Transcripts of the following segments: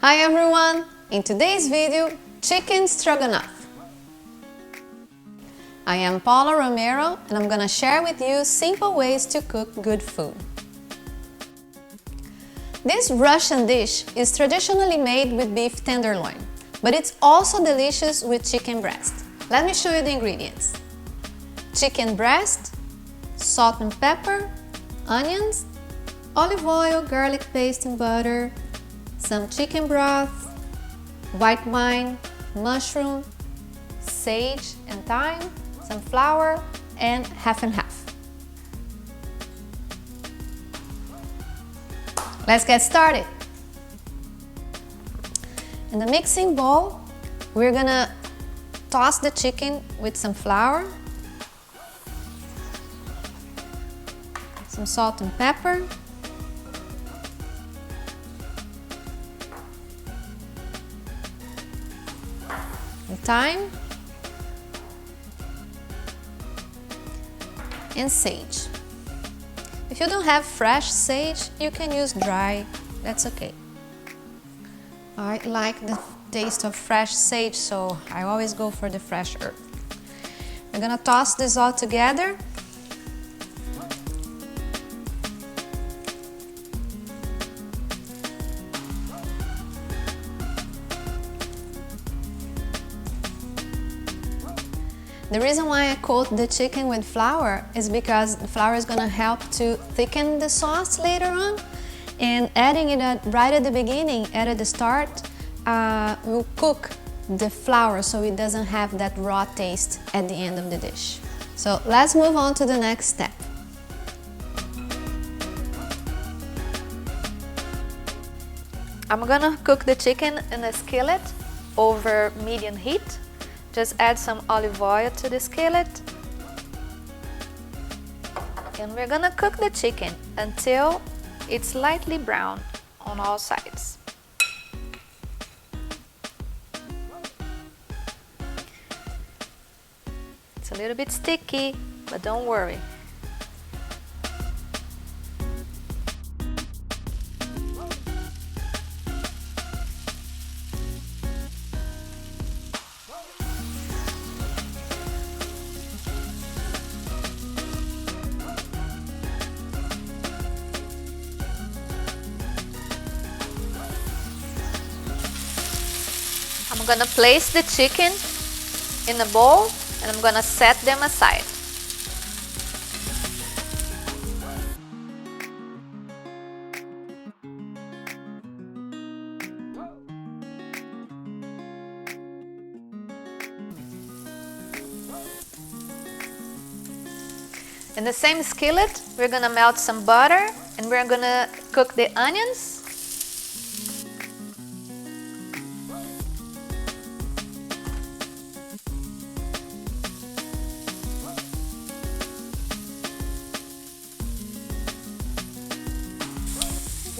Hi everyone! In today's video, chicken stroganoff. I am Paula Romero and I'm gonna share with you simple ways to cook good food. This Russian dish is traditionally made with beef tenderloin, but it's also delicious with chicken breast. Let me show you the ingredients. Chicken breast, salt and pepper, onions, olive oil, garlic paste and butter, some chicken broth, white wine, mushroom, sage and thyme, some flour, and half and half. Let's get started. In the mixing bowl, we're gonna toss the chicken with some flour, some salt and pepper, and thyme, and sage. If you don't have fresh sage, you can use dry, that's okay. I like the taste of fresh sage, so I always go for the fresh herb. We're gonna toss this all together. The reason why I coat the chicken with flour is because the flour is going to help to thicken the sauce later on, and adding it right at the beginning, at the start, will cook the flour so it doesn't have that raw taste at the end of the dish. So let's move on to the next step. I'm gonna cook the chicken in a skillet over medium heat. Just add some olive oil to the skillet, and we're gonna cook the chicken until it's lightly brown on all sides. It's a little bit sticky, but don't worry. I'm gonna place the chicken in a bowl and I'm gonna set them aside. In the same skillet, we're gonna melt some butter and we're gonna cook the onions.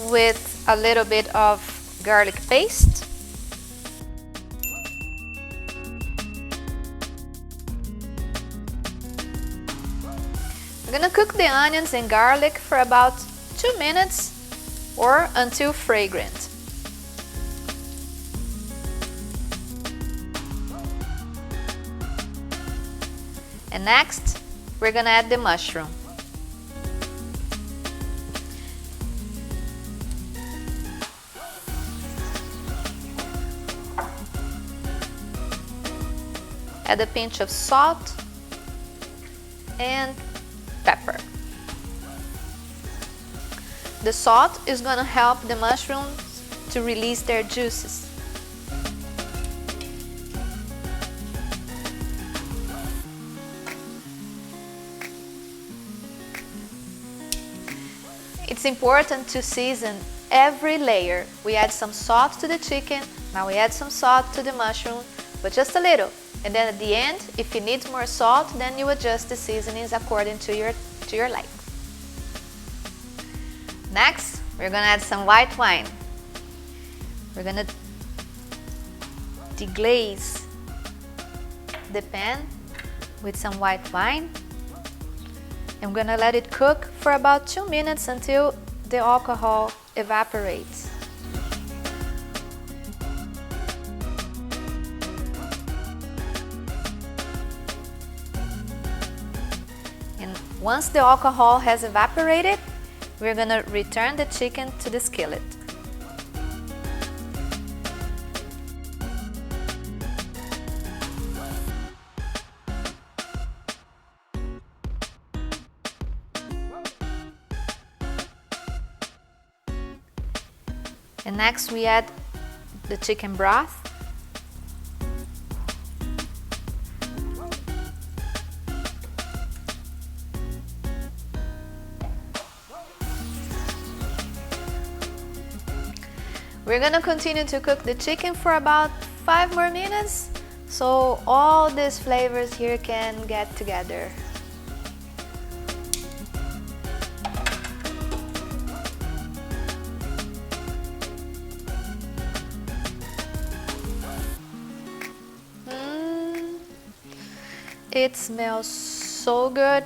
With a little bit of garlic paste. I'm gonna cook the onions and garlic for about 2 minutes or until fragrant. And next, we're gonna add the mushroom. Add a pinch of salt and pepper. The salt is going to help the mushrooms to release their juices. It's important to season every layer. We add some salt to the chicken, now we add some salt to the mushroom, but just a little. And then at the end, if it needs more salt, then you adjust the seasonings according to your like. Next, we're gonna add some white wine. We're gonna deglaze the pan with some white wine. I'm gonna let it cook for about 2 minutes until the alcohol evaporates. Once the alcohol has evaporated, we're gonna return the chicken to the skillet. And next we add the chicken broth. We're gonna continue to cook the chicken for about 5 more minutes so all these flavors here can get together. It smells so good,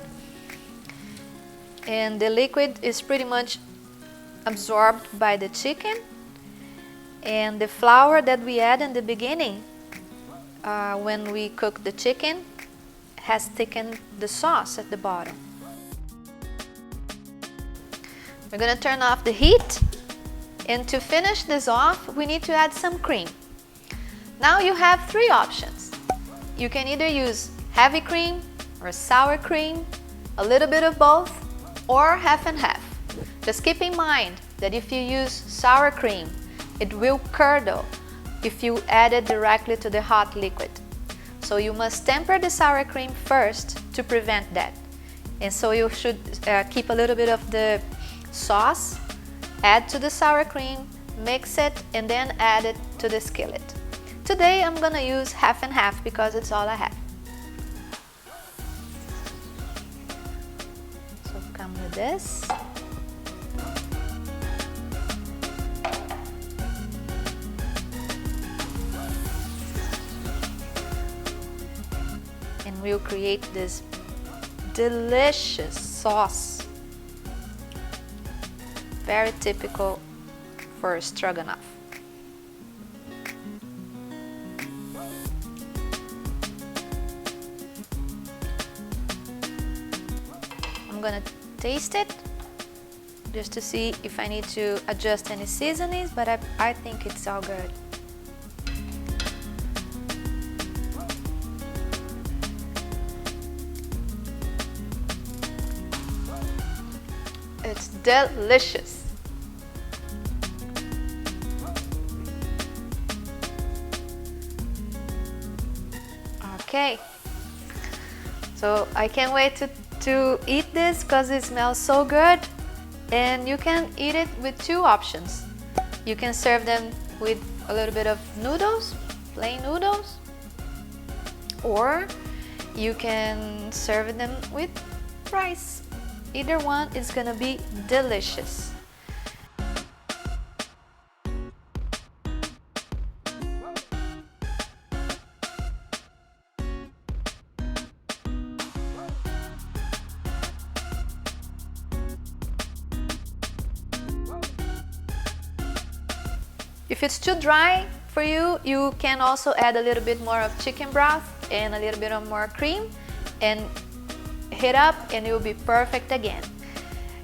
and the liquid is pretty much absorbed by the chicken, and the flour that we add in the beginning when we cook the chicken has thickened the sauce at the bottom. We're gonna turn off the heat, and to finish this off we need to add some cream. Now you have 3 options. You can either use heavy cream or sour cream, a little bit of both, or half and half. Just keep in mind that if you use sour cream, it will curdle if you add it directly to the hot liquid. So you must temper the sour cream first to prevent that. And so you should keep a little bit of the sauce, add to the sour cream, mix it, and then add it to the skillet. Today I'm gonna use half and half because it's all I have. Come with this. And we'll create this delicious sauce, very typical for stroganoff. I'm gonna taste it just to see if I need to adjust any seasonings, but I think it's all good. It's delicious. Okay, so I can't wait to eat this because it smells so good, and you can eat it with 2 options. You can serve them with a little bit of noodles, plain noodles, or you can serve them with rice. Either one is gonna be delicious. If it's too dry for you, you can also add a little bit more of chicken broth and a little bit of more cream and heat up, and it will be perfect again.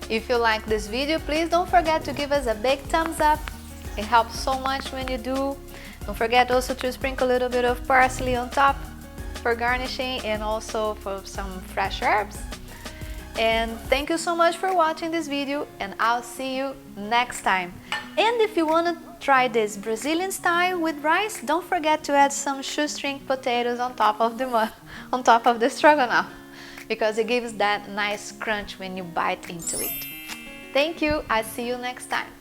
If you like this video, please don't forget to give us a big thumbs up. It helps so much when you do. Don't forget also to sprinkle a little bit of parsley on top for garnishing and also for some fresh herbs. And thank you so much for watching this video, and I'll see you next time. And if you want to try this Brazilian style with rice, don't forget to add some shoestring potatoes on top of the stroganoff, because it gives that nice crunch when you bite into it. Thank you, I'll see you next time.